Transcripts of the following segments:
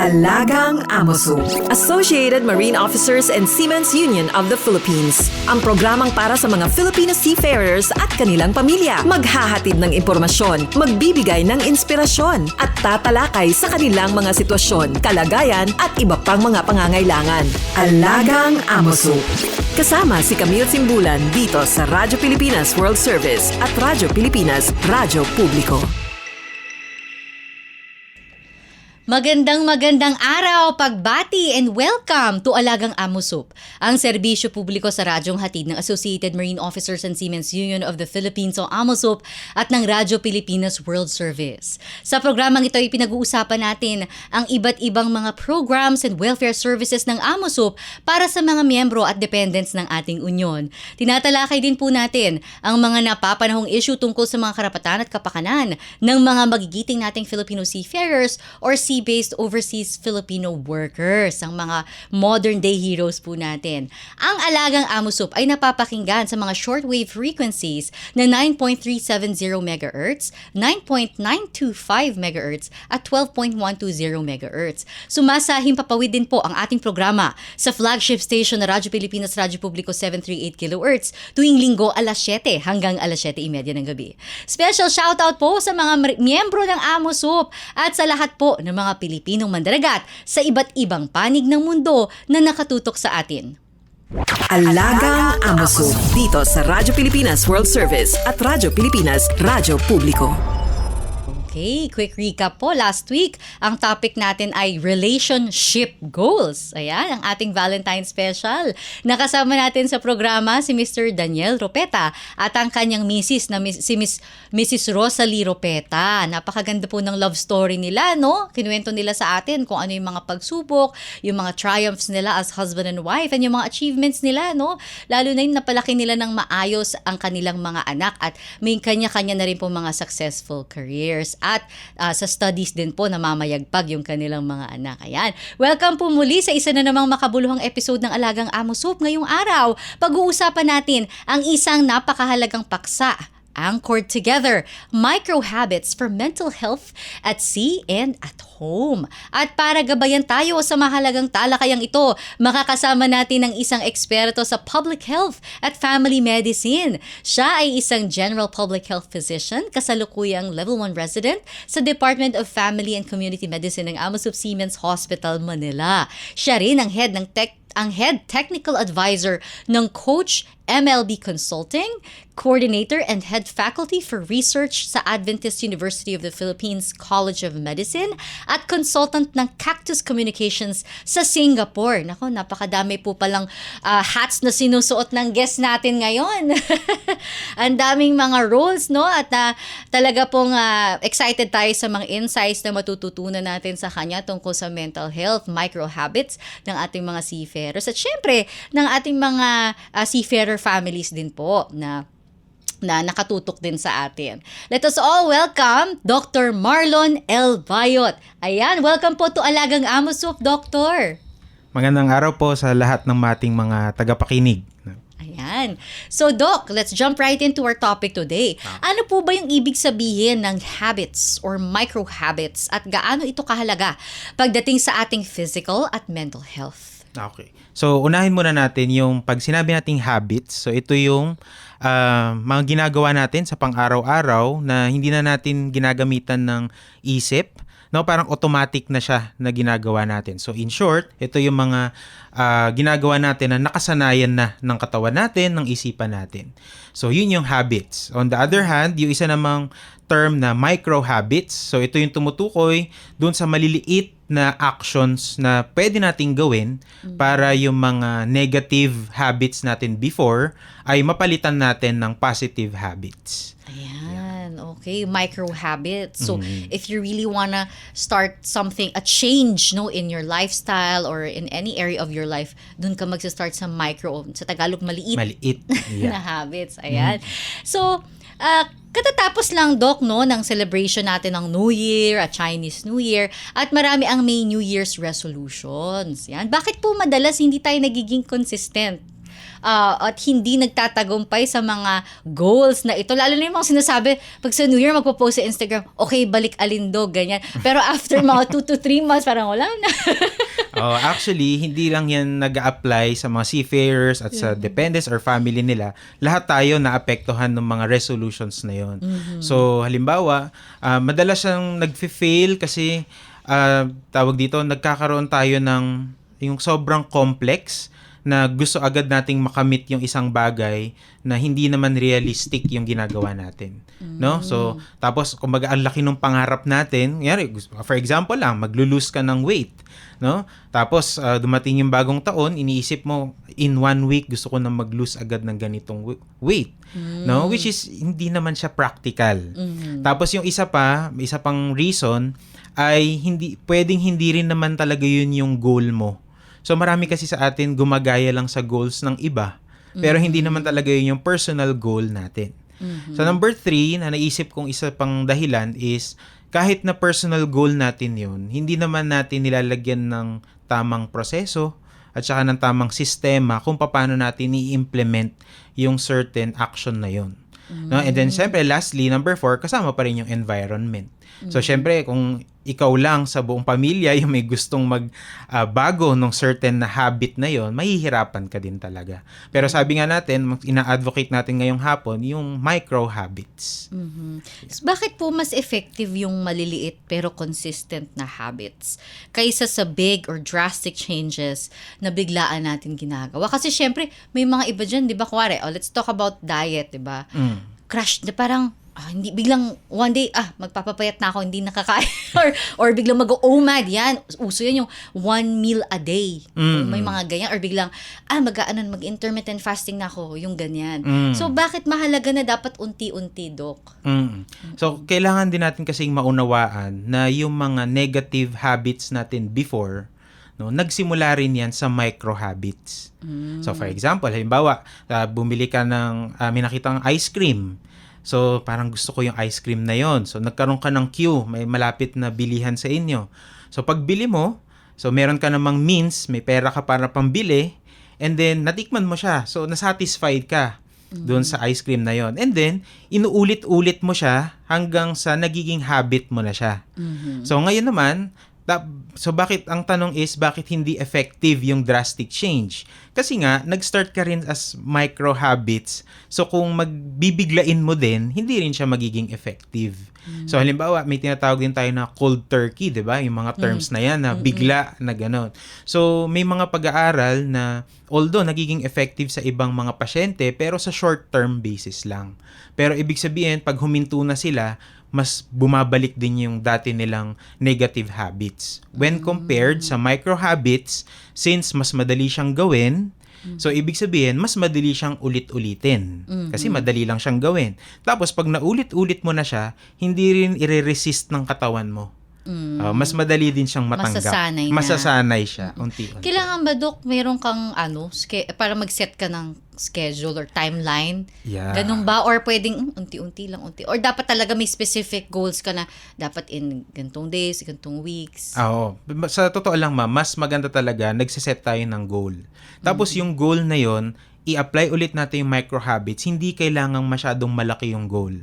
Alagang Amoso. Associated Marine Officers and Seamen's Union of the Philippines. Ang programang para sa mga Filipino seafarers at kanilang pamilya. Maghahatid ng impormasyon, magbibigay ng inspirasyon, at tatalakay sa kanilang mga sitwasyon, kalagayan at iba pang mga pangangailangan. Alagang Amoso. Kasama si Camille Simbulan dito sa Radyo Pilipinas World Service at Radyo Pilipinas Radyo Publiko. Magandang araw, pagbati and welcome to Alagang Amoso, ang serbisyo publiko sa radyong hatid ng Associated Marine Officers and Seamen's Union of the Philippines o Amoso at ng Radyo Pilipinas World Service. Sa programang ito ay pinag-uusapan natin ang iba't ibang mga programs and welfare services ng Amoso para sa mga miyembro at dependents ng ating union. Tinatalakay din po natin ang mga napapanahong issue tungkol sa mga karapatan at kapakanan ng mga magigiting nating Filipino seafarers or based overseas Filipino workers, ang mga modern day heroes po natin. Ang Alagang Amoso ay napapakinggan sa mga shortwave frequencies na 9.370 MHz, 9.925 MHz at 12.120 MHz. Sumasahing papawid din po ang ating programa sa flagship station na Radyo Pilipinas Radyo Publiko 738 kHz tuwing linggo alas 7 hanggang alas 7:30 ng gabi. Special shoutout po sa mga miyembro ng Amoso at sa lahat po ng mga Pilipinong mandaragat sa iba't ibang panig ng mundo na nakatutok sa atin. Alagang Amoso dito sa Radyo Pilipinas World Service at Radyo Pilipinas Radyo Publiko. Okay, quick recap po. Last week, ang topic natin ay relationship goals. Ayan, ang ating Valentine special. Nakasama natin sa programa si Mr. Daniel Ropeta at ang kanyang misis na si Mrs. Rosalie Ropeta. Napakaganda po ng love story nila, no? Kinuwento nila sa atin kung ano yung mga pagsubok, yung mga triumphs nila as husband and wife, and yung mga achievements nila, no? Lalo na yung napalaki nila ng maayos ang kanilang mga anak at may kanya-kanya na rin po mga successful careers. At sa studies din po namamayagpag yung kanilang mga anak. Ayan. Welcome po muli sa isa na namang makabuluhang episode ng Alagang Amoso. Ngayong araw, pag-uusapan natin ang isang napakahalagang paksa, anchored together, micro habits for mental health at sea and at home. At para gabayan tayo sa mahalagang talakayang ito, makakasama natin ang isang eksperto sa public health at family medicine. Siya ay isang general public health physician, kasalukuyang level 1 resident sa Department of Family and Community Medicine ng Amoso Seamen's Hospital, Manila. Siya rin ang head technical advisor ng Coach MLB Consulting, coordinator and head faculty for research sa Adventist University of the Philippines College of Medicine at consultant ng Cactus Communications sa Singapore. Nako, napakadami po palang hats na sinusuot ng guest natin ngayon. Ang daming mga roles, no? At talaga pong excited tayo sa mga insights na matututunan natin sa kanya tungkol sa mental health, micro habits ng ating mga seafarers at syempre ng ating mga seafarer families din po na nakatutok din sa atin. Let us all welcome Dr. Marlon L. Bayot. Ayan, welcome po to Alagang Amoso, Doctor. Magandang araw po sa lahat ng ating mga tagapakinig. Ayan. So Doc, let's jump right into our topic today. Ano po ba yung ibig sabihin ng habits or micro habits at gaano ito kahalaga pagdating sa ating physical at mental health? Okay. So, unahin muna natin yung pag sinabi nating habits. So, ito yung mga ginagawa natin sa pang-araw-araw na hindi na natin ginagamitan ng isip. No, parang automatic na siya na ginagawa natin. So, in short, ito yung mga ginagawa natin na nakasanayan na ng katawan natin, ng isipan natin. So, yun yung habits. On the other hand, yung isa namang term na micro habits. So, ito yung tumutukoy dun sa maliliit na actions na pwede nating gawin para yung mga negative habits natin before ay mapalitan natin ng positive habits. Ayan, okay, micro habits. So, if you really wanna start something, a change, no, in your lifestyle or in any area of your life, dun ka magsa-start sa micro, sa Tagalog, maliit Yeah. na habits. Ayan. So, katatapos lang, Doc, no, ng celebration natin ng New Year at Chinese New Year at marami ang may New Year's resolutions. Yan. Bakit po madalas hindi tayo nagiging consistent at hindi nagtatagumpay sa mga goals na ito. Lalo na yung mga sinasabi, pag sa New Year magpo-post sa Instagram, okay, balik alindog, ganyan. Pero after mga 2 to 3 months, parang wala na. Actually, hindi lang yan nag-a-apply sa mga seafarers at sa dependents or family nila. Lahat tayo naapektuhan ng mga resolutions na yon. So, halimbawa, madalas siyang nag-fail kasi tawag dito, nagkakaroon tayo ng yung sobrang complex na gusto agad nating makamit yung isang bagay na hindi naman realistic yung ginagawa natin. No? So, tapos kumbaga ang laki ng pangarap natin, for example lang, maglo-lose ka ng weight. No? Tapos dumating yung bagong taon, iniisip mo in 1 week gusto ko na mag-lose agad ng ganitong weight. No? Which is hindi naman siya practical. Tapos yung isa pang reason ay hindi rin naman talaga yun yung goal mo. So marami kasi sa atin gumagaya lang sa goals ng iba, pero hindi naman talaga yun yung personal goal natin. So number 3 na naisip kong isa pang dahilan is kahit na personal goal natin yun, hindi naman natin nilalagyan ng tamang proseso at saka ng tamang sistema kung paano natin i-implement yung certain action na yun. No? And then syempre lastly, number 4, kasama pa rin yung environment. So syempre kung ikaw lang sa buong pamilya yung may gustong bago ng certain na habit na yon, mahihirapan ka din talaga. Pero sabi nga natin, ina-advocate natin ngayong hapon yung micro habits. So, bakit po mas effective yung maliliit pero consistent na habits kaysa sa big or drastic changes na biglaan natin ginagawa? Kasi syempre may mga iba dyan, di ba? Kuwari, let's talk about diet, di ba? Crash na parang hindi biglang one day magpapapayat na ako, hindi nakakain or biglang mag-OMAD yan, uso yan yung 1 meal a day, may mga ganyan, or biglang mag-intermittent fasting na ako, yung ganyan. So bakit mahalaga na dapat unti-unti, Doc? So kailangan din natin kasing maunawaan na yung mga negative habits natin before, no, nagsimula rin yan sa micro habits. So for example, halimbawa bumili ka ng may nakitang ice cream. So, parang gusto ko yung ice cream na yon. So, nagkaroon ka ng queue. May malapit na bilihan sa inyo. So, pag bili mo, so meron ka namang means, may pera ka para pambili, and then, natikman mo siya. So, nasatisfied ka doon sa ice cream na yon. And then, inuulit-ulit mo siya hanggang sa nagiging habit mo na siya. So, ngayon naman, bakit ang tanong is, bakit hindi effective yung drastic change? Kasi nga, nag-start ka rin as micro habits. So, kung magbibiglain mo din, hindi rin siya magiging effective. So, halimbawa, may tinatawag din tayo na cold turkey, di ba? Yung mga terms na yan, na bigla na gano'n. So, may mga pag-aaral na, although nagiging effective sa ibang mga pasyente, pero sa short-term basis lang. Pero ibig sabihin, pag huminto na sila, mas bumabalik din yung dati nilang negative habits. When compared sa micro habits, since mas madali siyang gawin, so ibig sabihin, mas madali siyang ulit-ulitin. Kasi madali lang siyang gawin. Tapos pag naulit-ulit mo na siya, hindi rin i-resist ng katawan mo. Mas madali din siyang matanggap. Masasanay siya, unti-unti. Kailangan ba, Dok, meron kang para mag-set ka ng schedule or timeline? Yeah. Ganun ba? Or pwedeng unti-unti lang, Or dapat talaga may specific goals ka na dapat in gantong days, gantong weeks? Oo. Sa totoo lang, ma'am, mas maganda talaga nagsiset tayo ng goal. Tapos yung goal na yon, i-apply ulit natin yung micro habits. Hindi kailangang masyadong malaki yung goal.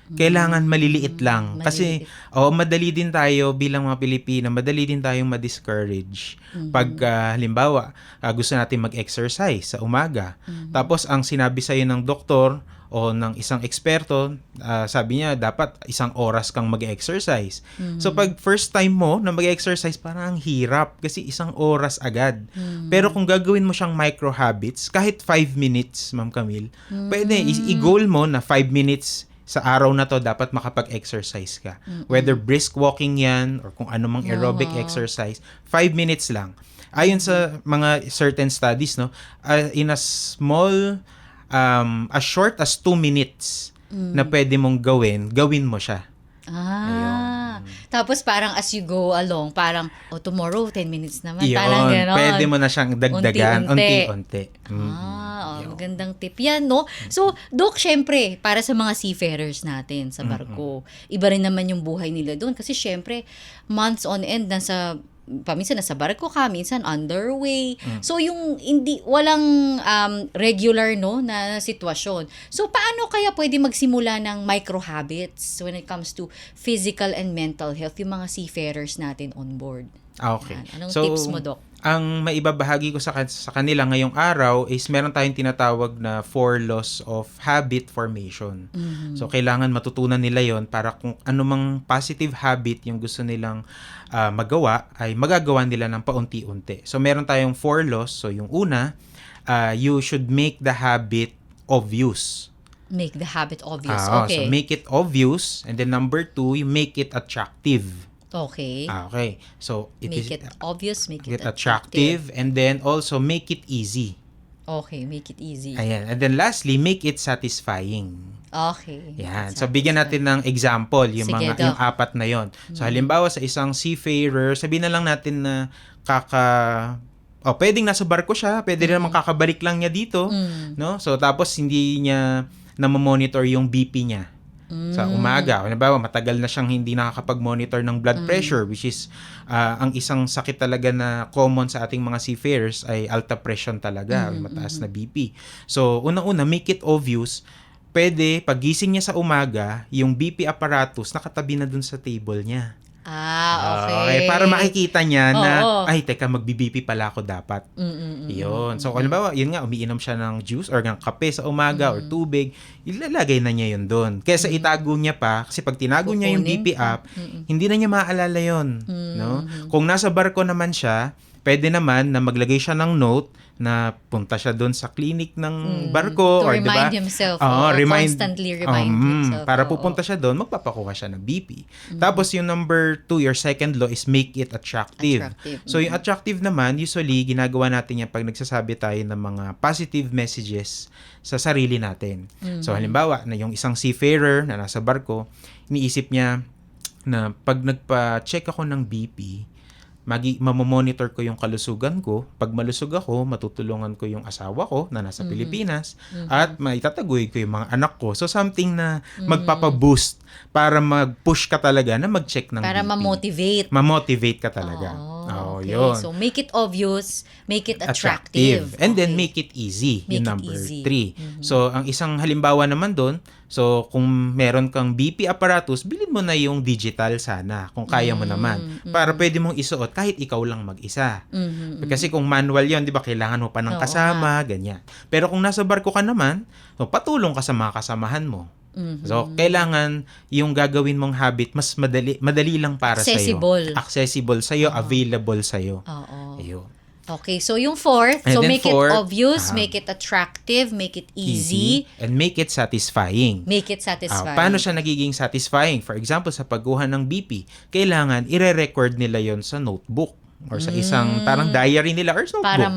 Kailangan maliliit lang. Kasi, madali din tayo bilang mga Pilipino, madali din tayong ma-discourage. Pag, halimbawa, gusto natin mag-exercise sa umaga. Tapos, ang sinabi sa'yo ng doktor o ng isang eksperto, sabi niya, dapat 1 oras kang mag-exercise. So, pag first time mo na mag-exercise, parang ang hirap kasi 1 oras agad. Pero kung gagawin mo siyang micro habits, kahit 5 minutes, Ma'am Camille, pwede, i-goal mo na 5 minutes sa araw na to dapat makapag-exercise ka. Whether brisk walking yan or kung ano mang aerobic exercise, 5 minutes lang. Ayon sa mga certain studies, no, in a small, as short as 2 minutes na pwede mong gawin mo siya. Tapos parang as you go along, parang, tomorrow, 10 minutes naman. Yun, parang gano'n. pwede mo na siyang dagdagan, unti-unti. Magandang tip yan, no? So, Doc, syempre, para sa mga seafarers natin sa barko, iba rin naman yung buhay nila doon. Kasi syempre, months on end, nasa paminsan nasa barko ka, minsan underway. So yung walang regular no na sitwasyon. So paano kaya pwede magsimula ng micro habits when it comes to physical and mental health yung mga seafarers natin on board? Okay. Anong tips mo, Doc? Ang maibabahagi ko sa kanila ngayong araw is meron tayong tinatawag na 4 laws of habit formation. So, kailangan matutunan nila yon para kung anumang positive habit yung gusto nilang magawa, ay magagawa nila ng paunti-unti. So, meron tayong 4 laws. So, yung una, you should make the habit obvious. Make the habit obvious. So, Okay. make it obvious. And then number 2, you make it attractive. Okay. Okay. So, Make it obvious, make it attractive, and then also make it easy. Okay, make it easy. Ayan. And then lastly, make it satisfying. Okay. Yan. So, bigyan natin ng example, yung Sige, Doc. yung 4 na yon. So, halimbawa sa isang seafarer, sabihin na lang natin na pwedeng nasa barko siya, pwede rin naman kakabalik lang niya dito, no? So, tapos hindi niya na-monitor yung BP niya. Sa umaga. Halimbawa, matagal na siyang hindi nakakapag-monitor ng blood pressure, which is ang isang sakit talaga na common sa ating mga seafarers ay alta pressure talaga, mataas na BP. So, unang-una, make it obvious. Pwede, pagising niya sa umaga, yung BP apparatus nakatabi na dun sa table niya. Okay. Para makikita niya na, Oo. teka, magbi-BP pala ako dapat. Yun. So, halimbawa, yun nga, umiinom siya ng juice or ng kape sa umaga or tubig, ilalagay na niya yun doon. Kesa itago niya pa, kasi pag tinago niya yung BP app, hindi na niya maaalala yun. No? Kung nasa barko naman siya, pwede naman na maglagay siya ng note na punta siya doon sa clinic ng barko. To or remind diba? himself. Constantly remind himself. Para pupunta siya doon, magpapakuha siya ng BP. Tapos yung number 2, your second law is make it attractive. So yung attractive naman, usually, ginagawa natin yan pag nagsasabi tayo ng mga positive messages sa sarili natin. So halimbawa, na yung isang seafarer na nasa barko, iniisip niya na pag nagpa-check ako ng BP, mamomonitor ko yung kalusugan ko. Pag malusog ako, matutulungan ko yung asawa ko na nasa Pilipinas at maitataguig ko yung mga anak ko. So, something na magpapaboost para mag-push ka talaga na mag-check ng Para BP. ma-motivate. Ma-motivate ka talaga. Okay. Yun. So, make it obvious, make it attractive. And then, make it easy. Make yung it number easy. 3. So, ang isang halimbawa naman doon, so, kung meron kang BP apparatus, bilhin mo na yung digital sana, kung kaya mo naman. Para pwede mong isuot kahit ikaw lang mag-isa. Kasi kung manual yon, di ba, kailangan mo pa ng kasama, ganyan. Pero kung nasa barko ka naman, so, patulong ka sa mga kasamahan mo. So, kailangan yung gagawin mong habit, mas madali lang para Accessible. sa'yo. Accessible sa'yo, available sa'yo. Oo. Ayun. Okay, so yung fourth, And so then make fourth, it obvious, make it attractive, make it easy, And make it satisfying. make it satisfying. Paano siya nagiging satisfying? For example, sa pagkuha ng BP, kailangan ire-record nila yon sa notebook or sa isang parang diary nila or notebook. Para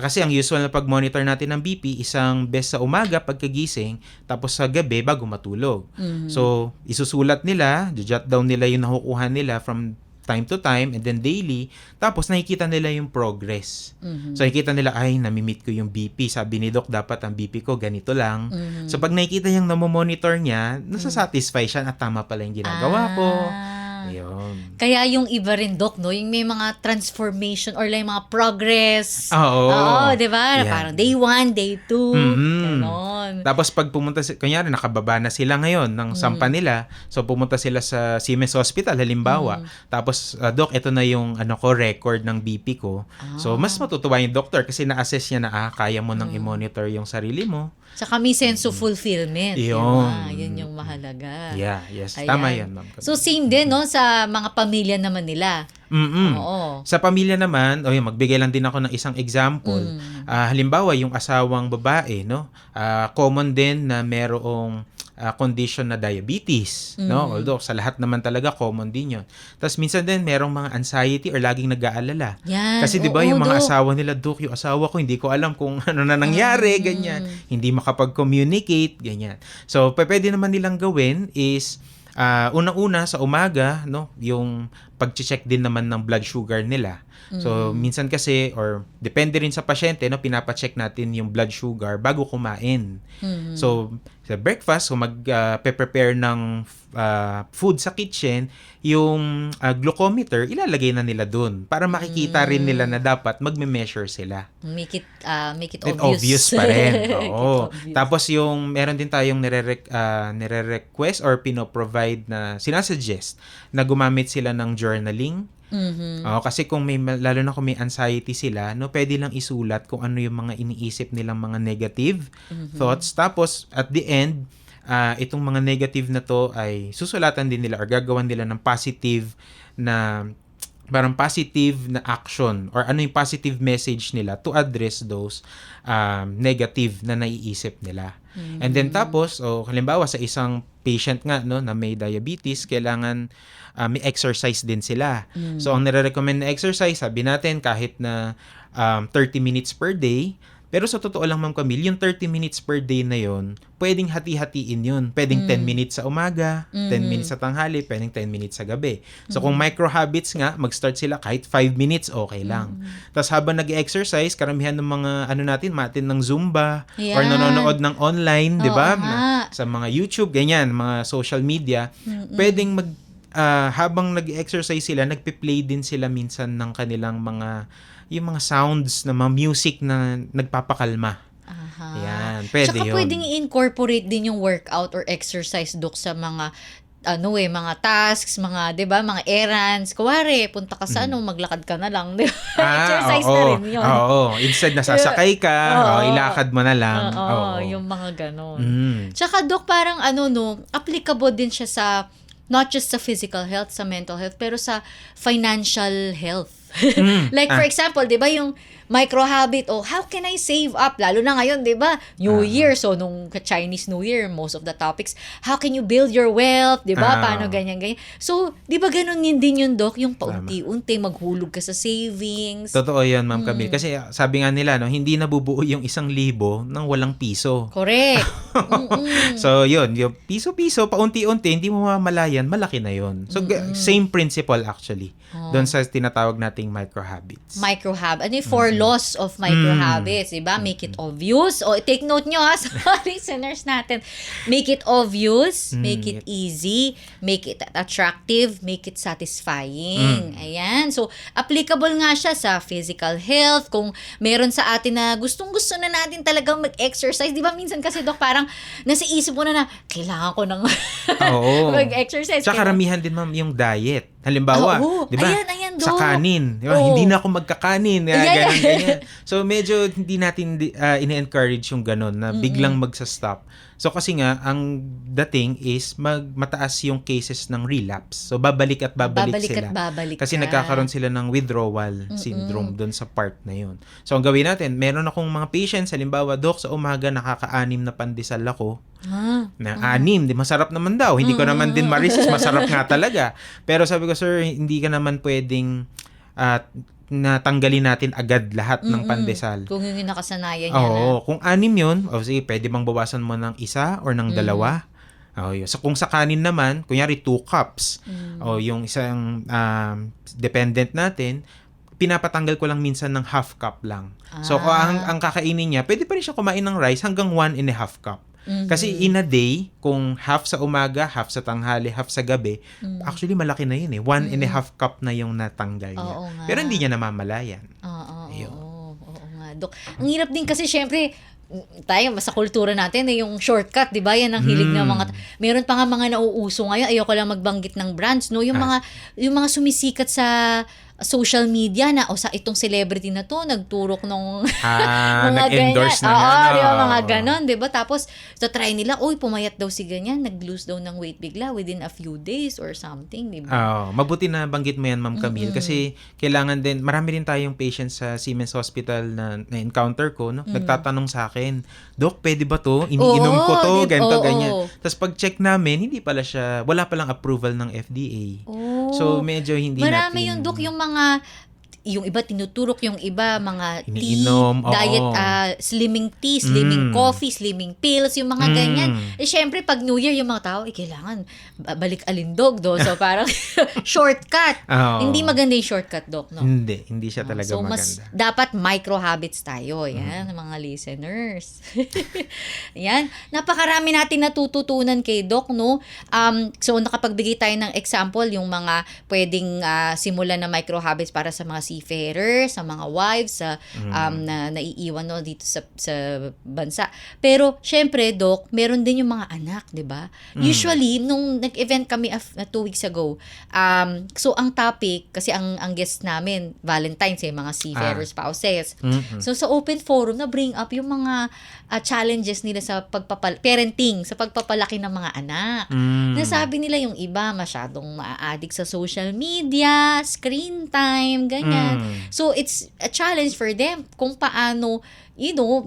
Kasi ang usual na pag-monitor natin ng BP, isang beses sa umaga pagkagising, tapos sa gabi bago matulog. So, isusulat nila, jot down nila yung nakukuha nila from time to time and then daily, tapos nakikita nila yung progress. So nakikita nila, ay, namimit ko yung BP. Sabi ni Doc, dapat ang BP ko ganito lang. So pag nakikita niyang namomonitor niya, nasasatisfy siya at tama pala yung ginagawa ko. Ayun. Kaya yung iba rin, Doc, no? Yung may mga transformation or like mga progress. Oo. di ba? Yan. Parang day 1, day 2. Ganon. Tapos pag pumunta, kunyari nakababa na sila ngayon ng sampa nila, so pumunta sila sa Siemens Hospital, halimbawa. Tapos, Doc, ito na yung record ng BP ko. So, mas matutuwa yung doctor kasi na-assess niya na, kaya mo nang i-monitor yung sarili mo. Saka may sense of fulfillment. Yun. Yun yung mahalaga. Yeah, yes. Ayan. Tama yan, ma'am. So, same din, no? Sa mga pamilya naman nila. Oo. Sa pamilya naman, magbigay lang din ako ng isang example. Halimbawa, yung asawang babae, no? Common din na merong condition na diabetes, no? Although sa lahat naman talaga common din 'yon. Tapos minsan din merong mga anxiety or laging nag-aalala. Yan. Kasi 'di ba yung mga Doc. asawa nila, Doc, yung asawa ko hindi ko alam kung ano na nangyari, ganyan. Hindi makapag-communicate, ganyan. So, pwede naman nilang gawin is unang-una sa umaga, no, yung pag-check din naman ng blood sugar nila. So, minsan kasi, or depende rin sa pasyente, no, pinapacheck natin yung blood sugar bago kumain. So, sa breakfast, kung mag-prepare ng food sa kitchen, yung glucometer, ilalagay na nila dun para makikita rin nila na dapat magme-measure sila. Make it It obvious. obvious pa rin. Make it Oo. obvious. Tapos yung meron din tayong nire-request or pino-provide na sinasuggest na gumamit sila ng journaling. Oo, kasi kung lalo na kung may anxiety sila, no, pwede lang isulat kung ano yung mga iniisip nilang mga negative thoughts. Tapos at the end, itong mga negative na to ay susulatan din nila or gagawan nila ng positive na parang positive na action or ano yung positive message nila to address those negative na naiisip nila. And then tapos, halimbawa sa isang patient nga no na may diabetes, kailangan may exercise din sila. So ang nire-recommend na exercise, sabi natin kahit na 30 minutes per day. Pero sa totoo lang, Ma'am Camille, yung 30 minutes per day na yon, pwedeng hati-hatiin yun. Pwedeng 10 minutes sa umaga, 10 minutes sa tanghali, pwedeng 10 minutes sa gabi. So kung micro habits nga, mag-start sila kahit 5 minutes, okay lang. Tapos habang nag-exercise, karamihan ng mga natin ng Zumba or Yan. nanonood ng online, di ba? Oo nga. Sa mga YouTube, ganyan, mga social media, pwedeng habang nag-exercise sila, nagpe-play din sila minsan ng kanilang yung mga sounds na mga music na nagpapakalma. Aha. Yan, pwede Tsaka yun. pwedeng i-incorporate din yung workout or exercise, Dok, sa mga mga tasks, mga, 'di ba, mga errands. Kuwari, punta ka sa maglakad ka na lang, 'di ba? Exercise na rin 'yun. Oo, instead na sasakay ka, ilakad mo na lang. Oo, yung mga ganon. Mm. Tsaka, Dok, parang applicable din siya sa not just sa physical health, sa mental health, pero sa financial health. Like for example, 'di ba, yung micro habit, how can I save up? Lalo na ngayon, 'di ba? New Year, so nung Chinese New Year, most of the topics, how can you build your wealth, 'di ba? Paano ganyan. So, 'di ba ganun din yun, Doc, yung paunti-unti maghulog ka sa savings. Totoo 'yan, Ma'am Camille. Kasi sabi nga nila, no, hindi nabubuo yung 1,000 nang walang piso. Correct. So, yun, yung piso-piso, paunti-unti, hindi mo mamalayan, malaki na yun. So, same principle actually. Doon sa tinatawag nating micro habits. Micro habit. Ano yung 4 laws of micro habits, diba? Make it obvious. Take note nyo, sa mga listeners natin. Make it obvious, make it easy, make it attractive, make it satisfying. Ayan. So, applicable nga siya sa physical health. Kung meron sa atin na gustong-gusto na natin talagang mag-exercise. Diba minsan kasi, Dok, parang nasa isip mo na kailangan ko ng Oo. mag-exercise. Tsaka karamihan din, Ma'am, yung diet. Halimbawa, di ba? Ayan, sa Dok. kanin. Di ba? Hindi na ako magkakanin. Yeah. Ganyan. So, medyo hindi natin ine-encourage yung ganun na biglang magsa-stop. So, kasi nga, ang dating is mataas yung cases ng relapse. So, babalik at babalik sila. Kasi nagkakaroon sila ng withdrawal syndrome doon sa part na yun. So, ang gawin natin, meron akong mga patients, halimbawa, Dok, sa umaga nakaka-6 na pandesal ako. Na 6, di masarap naman daw. Hindi ko naman din ma-resist, masarap nga talaga. Pero sabi ko, sir, hindi ka naman pwedeng natanggalin natin agad lahat ng pandesal. Kung yung nakasanayan niya Oo, kung 6 yun, sige, pwede bang bawasan mo ng 1 or ng 2? Yun. So, kung sa kanin naman, kunyari 2 cups, yung isang dependent natin, pinapatanggal ko lang minsan ng half cup lang. So, ang kakainin niya, pwede pa rin siya kumain ng rice hanggang 1.5 cup. Kasi in a day, kung half sa umaga, half sa tanghali, half sa gabi, actually malaki na yun 1.5 cup na yung natanggal niya. Pero hindi niya namamalayan. Oo nga, Dok. Ang hirap din kasi syempre, tayo sa kultura natin yung shortcut, 'di ba? Yan ang hilig ng mga meron pa nga mga nauuso ngayon. Ayoko lang magbanggit ng brands, no? Yung mga sumisikat sa social media na sa itong celebrity na to nagturok nung mga nag-endorse ganyan. na Di ba, mga ganon, di ba? Tapos try nila, pumayat daw si ganyan, nag-lose daw ng weight bigla within a few days or something, di ba? Mabuti na banggit mo yan, Ma'am Camille, kasi kailangan din, marami din tayong patients sa Siemens Hospital na encounter ko, no? Nagtatanong sa akin, Dok, pwede ba to? Iniinom ko to, ganito, ganyan. Tapos pag-check namin, wala palang approval ng FDA. So, medyo hindi Marami natin... yung, Dok, yung mga yung iba tinuturok, yung iba mga Iniinom, tea, diet, oo. slimming tea, slimming coffee, slimming pills, yung mga ganyan. Syempre, pag New Year, yung mga tao, kailangan balik alindog, do. So, parang shortcut. Oo. Hindi maganda yung shortcut, Doc, no? Hindi siya talaga So, maganda. mas dapat micro habits tayo. Yan, mga listeners. Yan. Napakarami natin natututunan kay Doc, no? So, nakapagbigay tayo ng example, yung mga pwedeng simulan na micro habits para sa mga seafarers, sa mga wives, na naiiwan, no, dito sa bansa. Pero, syempre, Doc, meron din yung mga anak, di ba? Usually, nung nag-event kami 2 weeks ago, so, ang topic, kasi ang guest namin, Valentine's, mga seafarer spouses. So, sa open forum, na-bring up yung mga challenges nila sa parenting, sa pagpapalaki ng mga anak. Nasabi nila yung iba, masyadong ma-addict sa social media, screen time, ganyan. So, it's a challenge for them kung paano,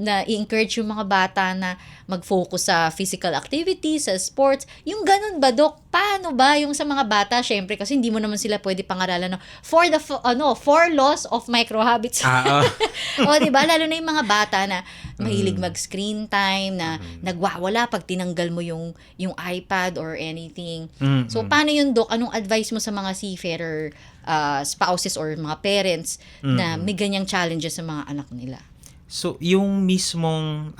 na i-encourage yung mga bata na mag-focus sa physical activity, sa sports. Yung ganun ba, Doc? Paano ba yung sa mga bata? Syempre, kasi hindi mo naman sila pwede pangaralan, no? For the 4 laws of micro habits. O, di ba? Lalo na yung mga bata na mahilig mag-screen time, na nagwawala pag tinanggal mo yung iPad or anything. So, paano yun, Doc? Anong advice mo sa mga seafarer spouses or mga parents na may ganyang challenges sa mga anak nila? So, yung mismong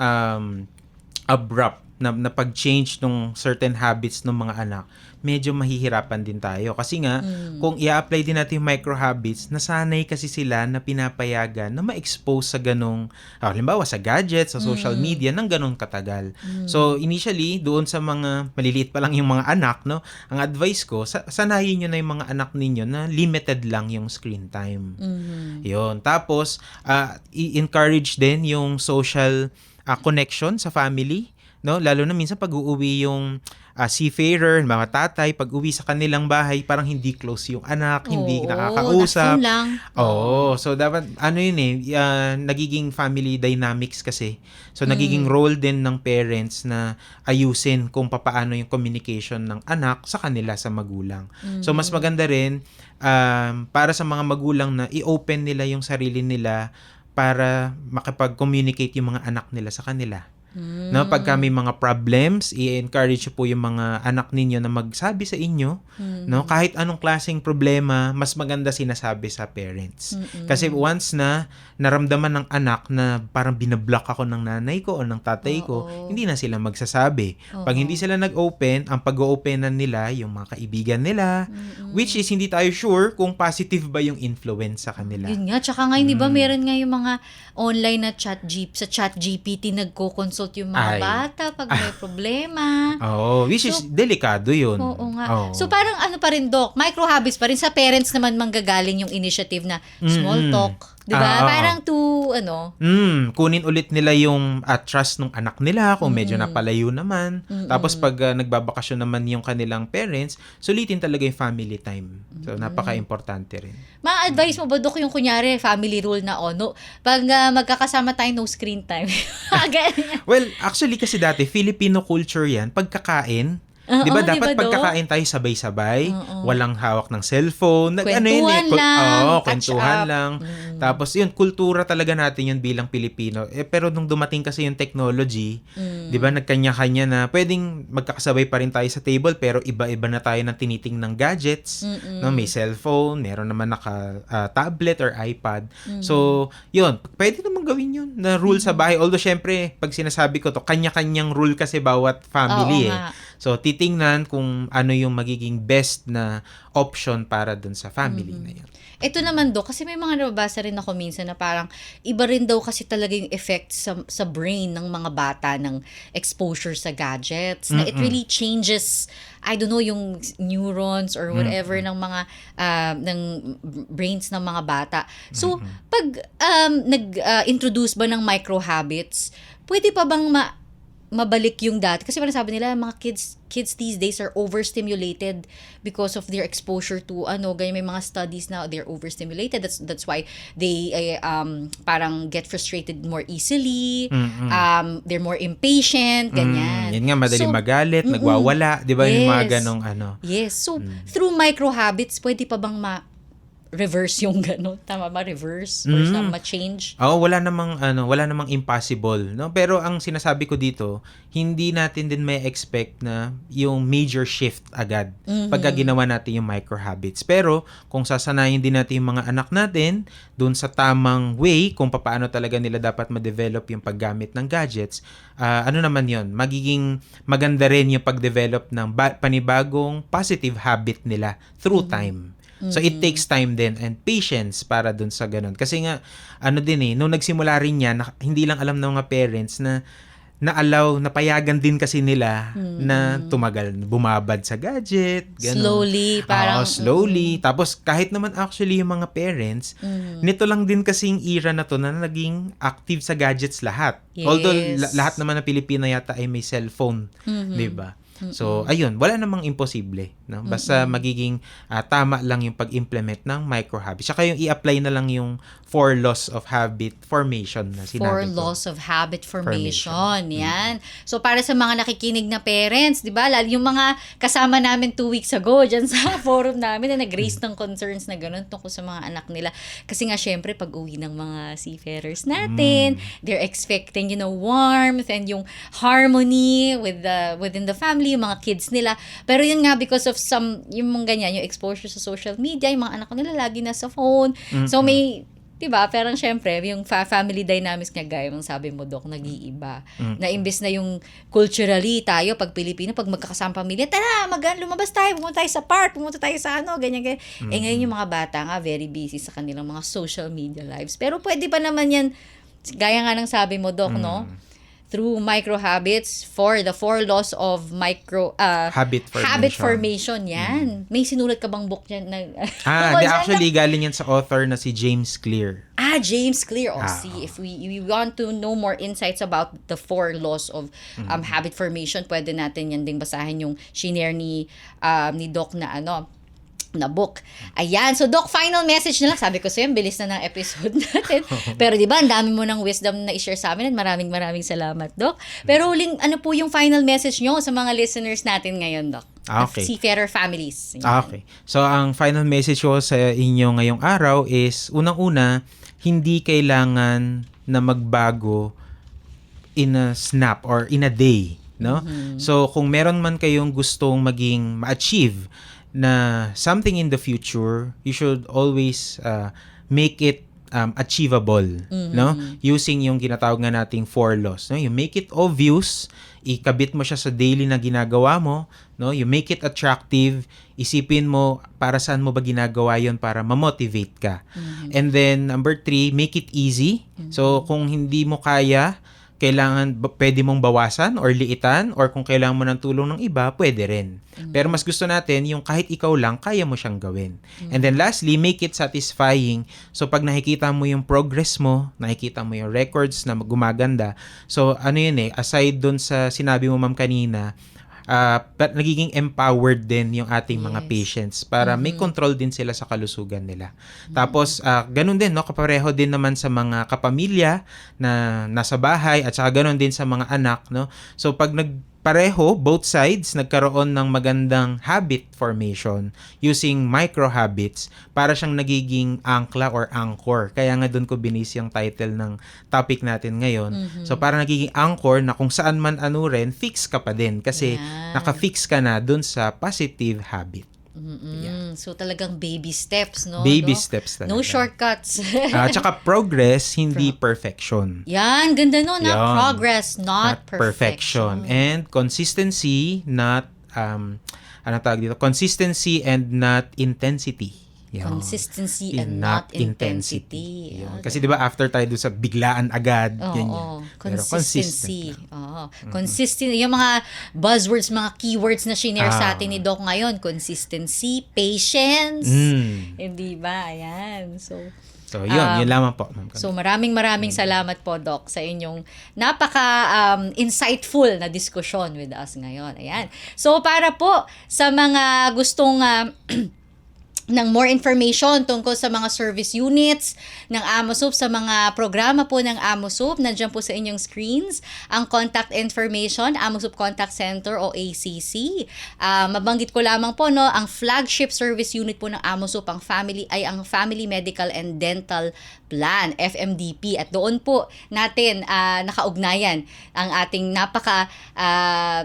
abrupt na pag-change ng certain habits ng mga anak, medyo mahihirapan din tayo. Kasi nga, kung i-apply din natin yung micro habits, nasanay kasi sila na pinapayagan na ma-expose sa ganong, halimbawa sa gadgets, sa social media, ng ganong katagal. So, initially, doon sa mga maliliit pa lang yung mga anak, no, ang advice ko, sanayin nyo na yung mga anak ninyo na limited lang yung screen time. Yun. Tapos, i-encourage din yung social connection sa family, no? Lalo na minsan pag uuwi yung seafarer, mga tatay, pag uwi sa kanilang bahay, parang hindi close yung anak, hindi nakakausap. Lang. So dapat, nagiging family dynamics kasi. So, nagiging role din ng parents na ayusin kung papaano yung communication ng anak sa kanila, sa magulang. So, mas maganda rin, para sa mga magulang na i-open nila yung sarili nila para makapag-communicate yung mga anak nila sa kanila. No, pagka may mga problems, i-encourage po yung mga anak ninyo na magsabi sa inyo, no, kahit anong klaseng problema, mas maganda sinasabi sa parents. Kasi once na naramdaman ng anak na parang binablock ako ng nanay ko o ng tatay ko, hindi na sila magsasabi. Pag hindi sila nag-open, ang pag-o-openan nila yung mga kaibigan nila, which is hindi tayo sure kung positive ba yung influence sa kanila. Yun nga, tsaka ngayon, di ba, meron nga yung mga online na sa chat GPT, nagko-consult yung mga bata pag may problema. Which is delikado yun. Oo nga. So parang ano pa rin, Doc, micro habits pa rin sa parents naman manggagaling yung initiative na small talk. Diba? Parang kunin ulit nila yung trust ng anak nila kung medyo napalayo naman. Tapos pag nagbabakasyon naman yung kanilang parents, sulitin talaga yung family time. So, napaka-importante rin. Ma-advise mo ba, Dok, yung kunyari family rule na pag magkakasama tayo, no screen time? Well, actually kasi dati, Filipino culture yan, pagkakain, di ba dapat pagkakain tayo sabay-sabay, walang hawak ng cellphone, kwentuhan lang. Tapos yun, kultura talaga natin yun bilang Pilipino. Pero nung dumating kasi yung technology, di ba nagkanya-kanya na pwedeng magkakasabay pa rin tayo sa table pero iba-iba na tayo ng tiniting ng gadgets. No, may cellphone, meron naman tablet or iPad. So, yun, pwede naman gawin yun na rule sa bahay. Although syempre, pag sinasabi ko to, kanya-kanyang rule kasi bawat family So, titingnan kung ano yung magiging best na option para dun sa family na yun. Ito naman, Dok, kasi may mga nababasa rin ako minsan na parang iba rin daw kasi talaga yung effect sa brain ng mga bata ng exposure sa gadgets. Na it really changes, I don't know, yung neurons or whatever ng mga ng brains ng mga bata. So, pag nag-introduce ba ng micro habits, pwede pa bang mabalik yung dati? Kasi parang sabi nila, mga kids these days are overstimulated because of their exposure to ganyan, may mga studies na they're overstimulated. That's why they parang get frustrated more easily. They're more impatient, ganyan. Yan nga, madali magalit, nagwawala, di ba? Yung mga ganong Yes. So, through micro habits, pwede pa bang reverse yung gano'n. Tama ba? Reverse? Or ma-change? Wala namang impossible, no? Pero ang sinasabi ko dito, hindi natin din may expect na yung major shift agad pagka ginawa natin yung micro habits. Pero kung sasanayin din natin yung mga anak natin dun sa tamang way kung paano talaga nila dapat ma-develop yung paggamit ng gadgets, ano naman yon, magiging maganda rin yung pag-develop ng panibagong positive habit nila through time. So it takes time din and patience para dun sa ganun. Kasi nga, nung nagsimula rin yan, hindi lang alam ng mga parents na napayagan din kasi nila na tumagal, bumabad sa gadget, ganun. Slowly, Tapos kahit naman actually yung mga parents, nito lang din kasing era na to na naging active sa gadgets lahat. Yes. Although lahat naman ng Pilipino yata ay may cellphone, 'di ba? So, ayun, wala namang imposible, no? Basta magiging tama lang yung pag-implement ng micro habits. Saka yung i-apply na lang yung 4 laws of habit formation na sinabi 4 ko. laws of habit formation. Yan. So, para sa mga nakikinig na parents, di ba? Lalo yung mga kasama namin 2 weeks ago dyan sa forum namin na nag-raise ng concerns na gano'n tungkol sa mga anak nila. Kasi nga, syempre, pag uwi ng mga seafarers natin, they're expecting, warmth and yung harmony within the family, yung mga kids nila. Pero yun nga, because of yung mga ganyan, yung exposure sa social media, yung mga anak nila lagi nasa phone. So, may diba? Pero syempre, yung family dynamics nga gaya mong sabi mo, Doc, nag-iiba. Na imbes na yung culturally tayo, pag Pilipino, pag magkakasama pamilya, tara, lumabas tayo, pumunta tayo sa park, pumunta tayo sa ganyan. Ngayon yung mga bata nga, very busy sa kanilang mga social media lives. Pero pwede pa naman yan, gaya nga ng sabi mo, Doc, no? Through micro habits the 4 laws of habit formation. Yan. May sinulat ka bang book yan? Actually, galing yan sa author na si James Clear. James Clear. See, if we want to know more insights about the 4 laws of habit formation, pwede natin yan ding basahin yung shinare ni Doc na book. Ayan. So, Doc, final message na lang. Sabi ko sa'yo, bilis na ng episode natin. Pero di ba, ang dami mo ng wisdom na i-share sa amin at maraming salamat, Doc. Pero huling, ano po yung final message nyo sa mga listeners natin ngayon, Doc? Okay. Seafarer families. Okay. So, ang final message ko sa inyo ngayong araw is, unang-una, hindi kailangan na magbago in a snap or in a day, no? So, kung meron man kayong gustong ma-achieve na something in the future, you should always make it achievable, no? Using yung ginatawag nga nating 4 laws, no? You make it obvious, ikabit mo siya sa daily na ginagawa mo, no? You make it attractive, isipin mo para saan mo ba ginagawa yon para ma-motivate ka. And then number 3, make it easy. So kung hindi mo kaya, pwede mong bawasan or liitan, or kung kailangan mo ng tulong ng iba, pwede rin. Pero mas gusto natin yung kahit ikaw lang, kaya mo siyang gawin. And then lastly, make it satisfying. So pag nakikita mo yung progress mo, nakikita mo yung records na gumaganda, so aside dun sa sinabi mo ma'am kanina, nagiging empowered din yung ating mga patients para may control din sila sa kalusugan nila. Tapos, ganun din, no? Kapareho din naman sa mga kapamilya na nasa bahay at saka ganun din sa mga anak, no? So, pag pareho, both sides, nagkaroon ng magandang habit formation using micro habits, para siyang nagiging angkla or anchor. Kaya nga doon ko binis yung title ng topic natin ngayon. So para nagiging anchor na kung saan man rin, fix ka pa din kasi naka-fix ka na doon sa positive habit. Yeah. So talagang baby steps, no? Baby steps talaga. No shortcuts. Tsaka progress, hindi perfection. Yan, ganda no. Not progress, not perfection. And consistency, not, consistency and not intensity. Yan. Consistency and not intensity. Kasi di ba after tayo doon sa biglaan agad, ganyan. Consistency. Consistent. Yung mga buzzwords, mga keywords na shinare sa atin ni Doc ngayon. Consistency, patience. Hindi ba? Ayan. So yun lamang po. So, maraming salamat po, Doc, sa inyong insightful na diskusyon with us ngayon. Ayan. So, para po sa mga gustong ng more information tungkol sa mga service units ng AMOSUP, sa mga programa po ng AMOSUP, nandiyan po sa inyong screens ang contact information, AMOSUP Contact Center o ACC. Mabanggit ko lamang po, no, ang flagship service unit po ng AMOSUP ang Family Medical and Dental Plan, FMDP, at doon po natin nakaugnayan ang ating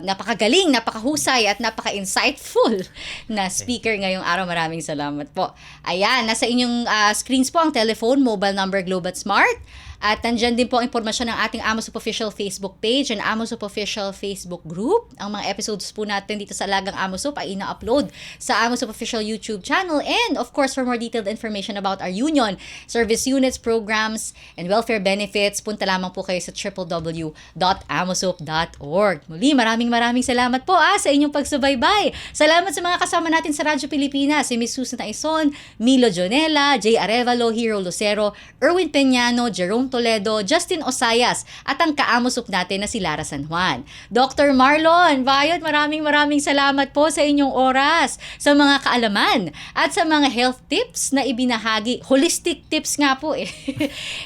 napakagaling, napakahusay at napaka-insightful na speaker ngayong araw. Maraming salamat po. Ayan, nasa inyong screens po ang telephone, mobile number, Globe at Smart. At nandyan din po ang impormasyon ng ating AMOSUP Official Facebook page and AMOSUP Official Facebook group. Ang mga episodes po natin dito sa Alagang AMOSUP ay ina-upload sa AMOSUP Official YouTube channel. And of course, for more detailed information about our union, service units, programs, and welfare benefits, punta lamang po kayo sa www.amosup.org. Muli, maraming salamat po sa inyong pagsubaybay. Salamat sa mga kasama natin sa Radyo Pilipinas, si Ms. Susan Aison, Milo Jonela, Jay Arevalo, Hero Lucero, Erwin Peñano, Jerome Toledo, Justin Osayas, at ang ka-AMOSUP natin na si Lara San Juan. Dr. Marlon Bayot, maraming salamat po sa inyong oras, sa mga kaalaman, at sa mga health tips na ibinahagi. Holistic tips nga po eh.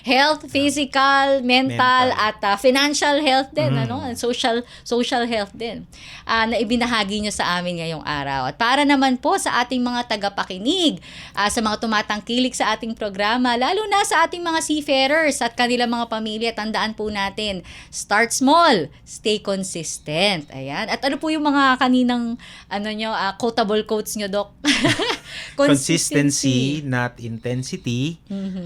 Health, physical, mental, at financial health din, social health din, na ibinahagi nyo sa amin ngayong araw. At para naman po sa ating mga tagapakinig, sa mga tumatangkilik sa ating programa, lalo na sa ating mga seafarers at kanilang mga pamilya, tandaan po natin, start small, stay consistent. Ayan. At ano po yung mga kaninang quotable quotes nyo, Doc? Consistency, not intensity.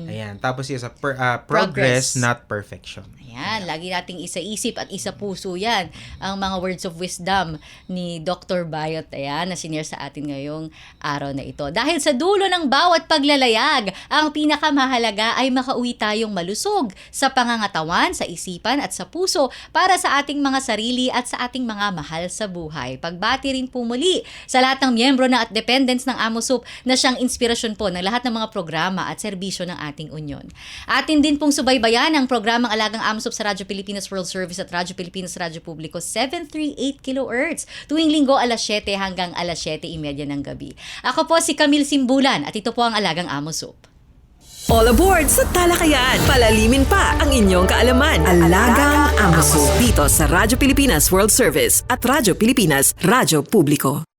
Ayan. Tapos yung sa progress, not perfection. Ayan, lagi nating isa-isip at isa-puso yan ang mga words of wisdom ni Dr. Bayot, ayan, na sinare sa atin ngayong araw na ito. Dahil sa dulo ng bawat paglalayag, ang pinakamahalaga ay makauwi tayong malusog sa pangangatawan, sa isipan at sa puso para sa ating mga sarili at sa ating mga mahal sa buhay. Pagbati rin po muli sa lahat ng miyembro na at dependents ng AMOSUP na siyang inspirasyon po ng lahat ng mga programa at serbisyo ng ating union. Atin din pong subaybayan ang programang Alagang AMOSUP sa Radyo Pilipinas World Service at Radyo Pilipinas Radyo Publiko 738 kHz tuwing linggo alas 7 hanggang alas 7:30 ng gabi. Ako po si Camille Simbulan at ito po ang Alagang AMOSUP. All aboard sa talakayan. Palalimin pa ang inyong kaalaman. Alagang AMOSUP dito sa Radyo Pilipinas World Service at Radyo Pilipinas Radyo Publiko.